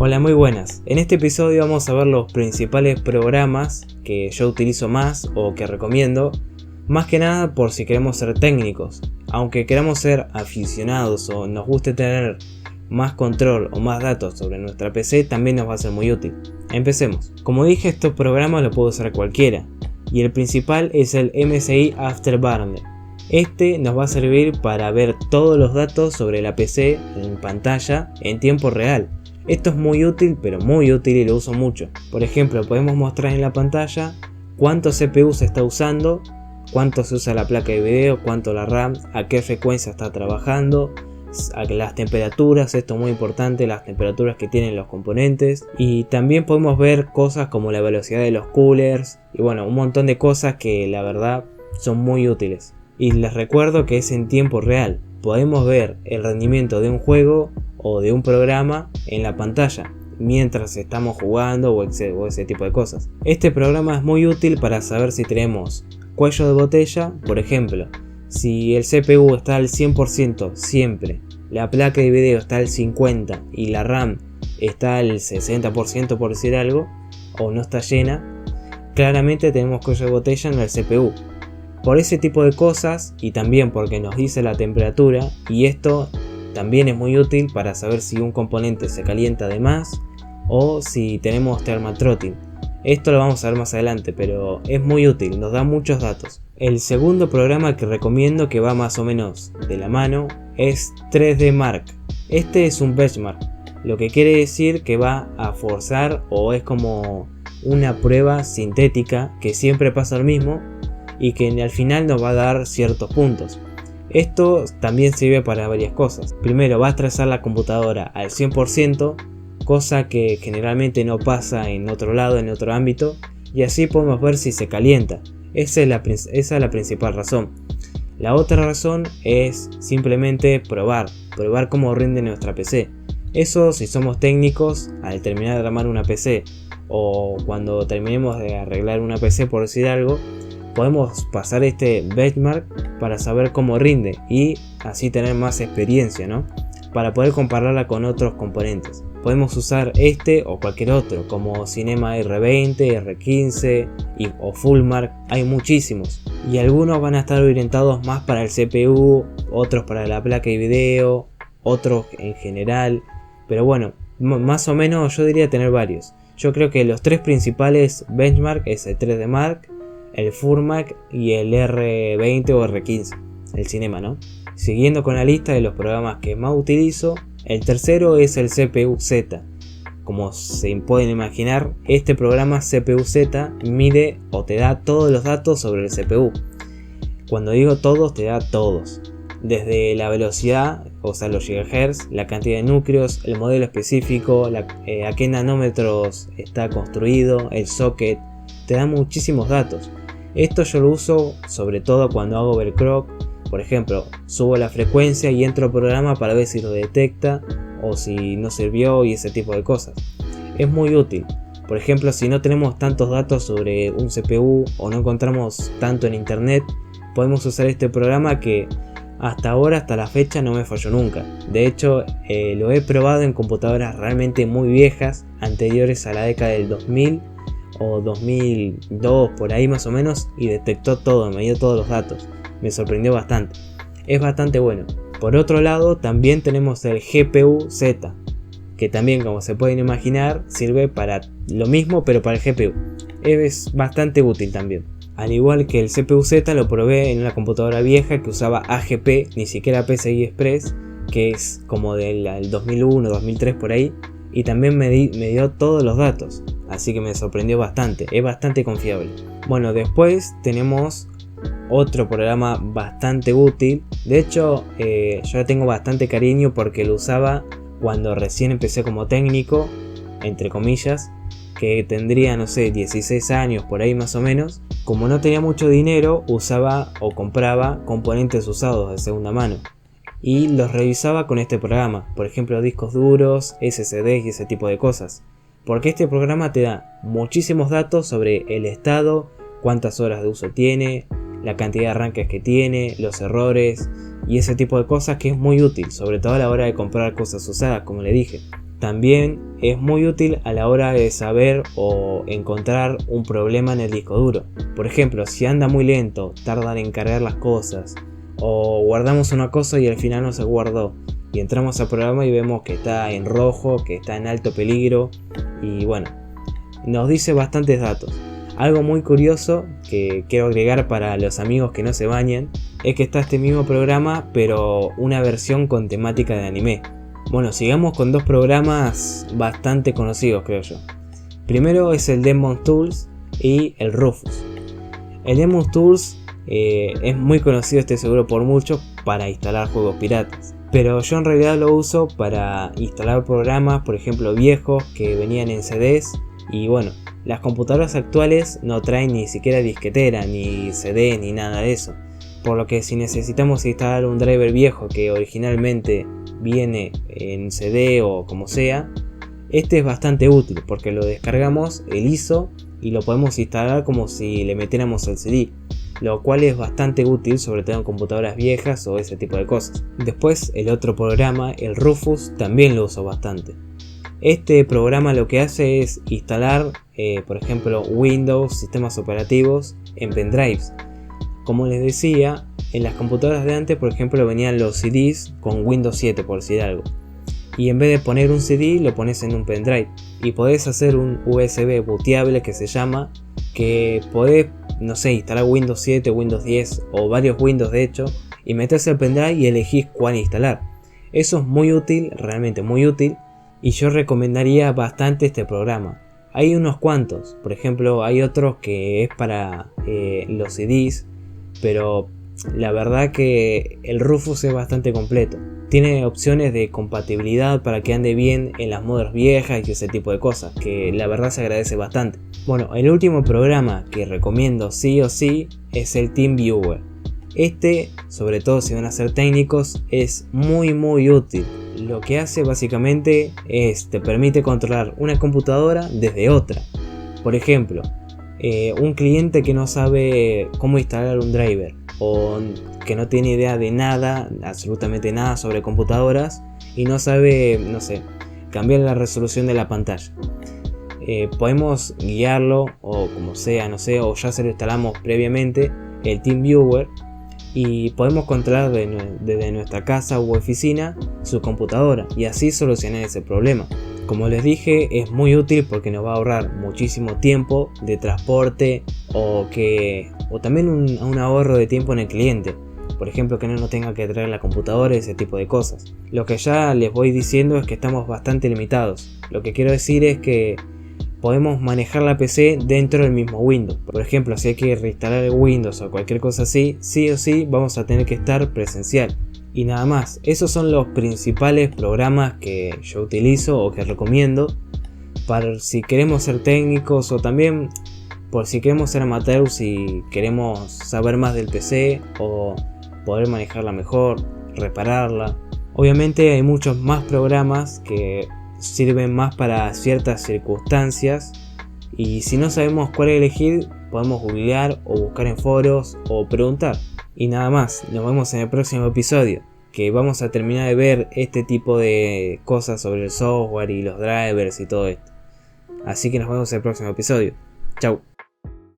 Hola, muy buenas. En este episodio vamos a ver los principales programas que yo utilizo más o que recomiendo, más que nada por si queremos ser técnicos. Aunque queramos ser aficionados o nos guste tener más control o más datos sobre nuestra PC, también nos va a ser muy útil. Empecemos. Como dije, estos programas los puede usar cualquiera, y el principal es el MSI Afterburner. Este nos va a servir para ver todos los datos sobre la PC en pantalla en tiempo real. Esto es muy útil, pero muy útil, y lo uso mucho. Por ejemplo, podemos mostrar en la pantalla cuánto CPU se está usando, cuánto se usa la placa de video, cuánto la RAM, a qué frecuencia está trabajando, las temperaturas, esto es muy importante, las temperaturas que tienen los componentes, y también podemos ver cosas como la velocidad de los coolers y bueno, un montón de cosas que la verdad son muy útiles. Y les recuerdo que es en tiempo real, podemos ver el rendimiento de un juego o de un programa en la pantalla mientras estamos jugando o ese tipo de cosas. Este programa es muy útil para saber si tenemos cuello de botella, por ejemplo. Si el CPU está al 100% siempre, la placa de video está al 50% y la RAM está al 60% por decir algo, o no está llena, claramente tenemos cuello de botella en el CPU. Por ese tipo de cosas, y también porque nos dice la temperatura, y esto también es muy útil para saber si un componente se calienta de más o si tenemos thermal-throttling. Esto lo vamos a ver más adelante, pero es muy útil, nos da muchos datos. El segundo programa que recomiendo, que va más o menos de la mano, es 3D Mark. Este es un benchmark, lo que quiere decir que va a forzar, o es como una prueba sintética que siempre pasa lo mismo y que al final nos va a dar ciertos puntos. Esto también sirve para varias cosas. Primero, va a estresar la computadora al 100%, cosa que generalmente no pasa en otro lado, en otro ámbito, y así podemos ver si se calienta. Esa es la principal razón. La otra razón es simplemente probar cómo rinde nuestra PC. Eso si somos técnicos, al terminar de armar una PC o cuando terminemos de arreglar una PC, por decir algo, podemos pasar este benchmark para saber cómo rinde y así tener más experiencia, ¿no? Para poder compararla con otros componentes. Podemos usar este o cualquier otro, como Cinema R20, R15 o Fullmark, hay muchísimos. Y algunos van a estar orientados más para el CPU, otros para la placa de video, otros en general. Pero bueno, más o menos yo diría tener varios. Yo creo que los tres principales benchmark es el 3D Mark, el Fullmark y el R20 o R15, el Cinema, ¿no? Siguiendo con la lista de los programas que más utilizo, el tercero es el CPU-Z. Como se pueden imaginar, este programa CPU-Z mide o te da todos los datos sobre el CPU. Cuando digo todos, te da todos. Desde la velocidad, o sea los GHz, la cantidad de núcleos, el modelo específico, a qué nanómetros está construido, el socket, te da muchísimos datos. Esto yo lo uso sobre todo cuando hago overclock. Por ejemplo, subo la frecuencia y entro al programa para ver si lo detecta o si no sirvió y ese tipo de cosas. Es muy útil. Por ejemplo, si no tenemos tantos datos sobre un CPU o no encontramos tanto en internet, podemos usar este programa que hasta ahora, hasta la fecha, no me falló nunca. De hecho, lo he probado en computadoras realmente muy viejas, anteriores a la década del 2000 o 2002, por ahí más o menos, y detectó todo, me dio todos los datos. Me sorprendió bastante. Es bastante bueno. Por otro lado, también tenemos el GPU-Z, que también, como se pueden imaginar, sirve para lo mismo, pero para el GPU. Es bastante útil también. Al igual que el CPU-Z, lo probé en una computadora vieja que usaba AGP, ni siquiera PCI Express, que es como del 2001, 2003 por ahí, y también me dio todos los datos. Así que me sorprendió bastante, es bastante confiable. Bueno, después tenemos otro programa bastante útil. De hecho, yo le tengo bastante cariño porque lo usaba cuando recién empecé como técnico, entre comillas, que tendría, no sé, 16 años por ahí más o menos. Como no tenía mucho dinero, usaba o compraba componentes usados de segunda mano y los revisaba con este programa, por ejemplo discos duros, SSDs y ese tipo de cosas. Porque este programa te da muchísimos datos sobre el estado, cuántas horas de uso tiene, la cantidad de arranques que tiene, los errores y ese tipo de cosas, que es muy útil, sobre todo a la hora de comprar cosas usadas, como le dije. También es muy útil a la hora de saber o encontrar un problema en el disco duro. Por ejemplo, si anda muy lento, tardan en cargar las cosas, o guardamos una cosa y al final no se guardó, y entramos al programa y vemos que está en rojo, que está en alto peligro, y bueno, nos dice bastantes datos. Algo muy curioso que quiero agregar para los amigos que no se bañen es que está este mismo programa, pero una versión con temática de anime. Bueno, sigamos con dos programas bastante conocidos, creo yo. Primero es el Demon Tools y el Rufus. El Demon Tools es muy conocido, estoy seguro, por muchos para instalar juegos piratas. Pero yo en realidad lo uso para instalar programas, por ejemplo, viejos que venían en CDs. Y bueno, las computadoras actuales no traen ni siquiera disquetera, ni CD, ni nada de eso. Por lo que si necesitamos instalar un driver viejo que originalmente viene en CD o como sea, este es bastante útil porque lo descargamos el ISO y lo podemos instalar como si le metiéramos el CD, lo cual es bastante útil, sobre todo en computadoras viejas o ese tipo de cosas. Después el otro programa, el Rufus, también lo uso bastante. Este programa lo que hace es instalar, por ejemplo, Windows, sistemas operativos en pendrives. Como les decía, en las computadoras de antes, por ejemplo, venían los CDs con Windows 7, por decir algo. Y en vez de poner un CD, lo pones en un pendrive. Y podés hacer un USB booteable que se llama, que podés, no sé, instalar Windows 7, Windows 10 o varios Windows de hecho, y metés el pendrive y elegís cuál instalar. Eso es muy útil, realmente muy útil, y yo recomendaría bastante este programa. Hay unos cuantos, por ejemplo, hay otros que es para los CDs, pero la verdad que el Rufus es bastante completo. Tiene opciones de compatibilidad para que ande bien en las modelos viejas y ese tipo de cosas, que la verdad se agradece bastante. Bueno, el último programa que recomiendo sí o sí es el TeamViewer. Este, sobre todo si van a ser técnicos, es muy útil. Lo que hace básicamente es te permite controlar una computadora desde otra. Por ejemplo, un cliente que no sabe cómo instalar un driver o que no tiene idea de nada, absolutamente nada sobre computadoras y no sabe, no sé, cambiar la resolución de la pantalla. Podemos guiarlo o como sea, no sé, o ya se lo instalamos previamente el TeamViewer y podemos controlar desde nuestra casa u oficina su computadora y así solucionar ese problema. Como les dije, es muy útil porque nos va a ahorrar muchísimo tiempo de transporte o también un ahorro de tiempo en el cliente. Por ejemplo, que no tenga que traer la computadora y ese tipo de cosas. Lo que ya les voy diciendo es que estamos bastante limitados. Lo que quiero decir es que podemos manejar la PC dentro del mismo Windows. Por ejemplo, si hay que reinstalar el Windows o cualquier cosa así, sí o sí vamos a tener que estar presencial. Y nada más, esos son los principales programas que yo utilizo o que recomiendo para si queremos ser técnicos o también por si queremos ser amateurs y queremos saber más del PC o poder manejarla mejor, repararla. Obviamente hay muchos más programas que sirven más para ciertas circunstancias y si no sabemos cuál elegir podemos googlear o buscar en foros o preguntar. Y nada más, nos vemos en el próximo episodio, que vamos a terminar de ver este tipo de cosas sobre el software y los drivers y todo esto. Así que nos vemos en el próximo episodio. Chau.